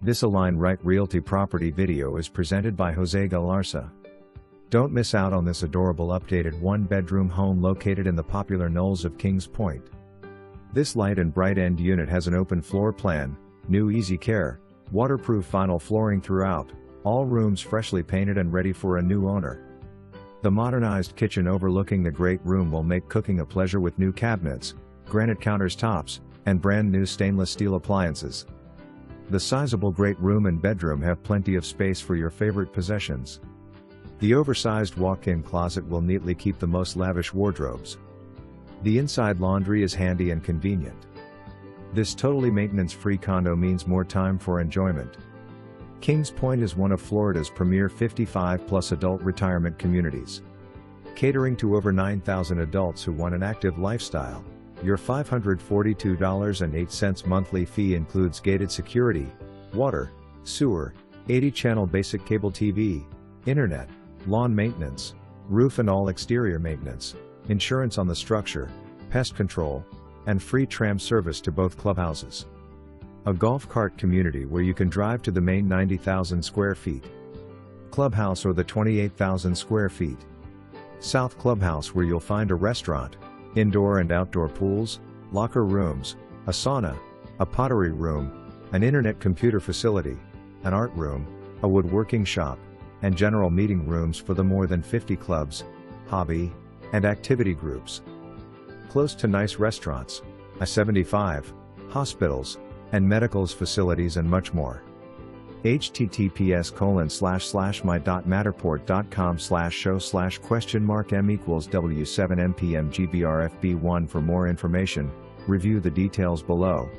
This Align Right Realty property video is presented by Jose Galarza. Don't miss out on this adorable updated one-bedroom home located in the popular Knolls of Kings Point. This light and bright end unit has an open floor plan, new easy care, waterproof vinyl flooring throughout, all rooms freshly painted and ready for a new owner. The modernized kitchen overlooking the great room will make cooking a pleasure with new cabinets, granite countertops, and brand new stainless steel appliances. The sizable great room and bedroom have plenty of space for your favorite possessions. The oversized walk-in closet will neatly keep the most lavish wardrobes. The inside laundry is handy and convenient. This totally maintenance-free condo means more time for enjoyment. Kings Point is one of Florida's premier 55-plus adult retirement communities. Catering to over 9,000 adults who want an active lifestyle, your $542.08 monthly fee includes gated security, water, sewer, 80-channel basic cable TV, internet, lawn maintenance, roof and all exterior maintenance, insurance on the structure, pest control, and free tram service to both clubhouses. A golf cart community where you can drive to the main 90,000 square feet clubhouse or the 28,000 square feet South Clubhouse, where you'll find a restaurant, indoor and outdoor pools, locker rooms, a sauna, a pottery room, an internet computer facility, an art room, a woodworking shop, and general meeting rooms for the more than 50 clubs, hobby, and activity groups. Close to nice restaurants, I-75, hospitals, and medicals facilities and much more. https://my.matterport.com/show/m=w7mpmgbrfb1 For more information, review the details below.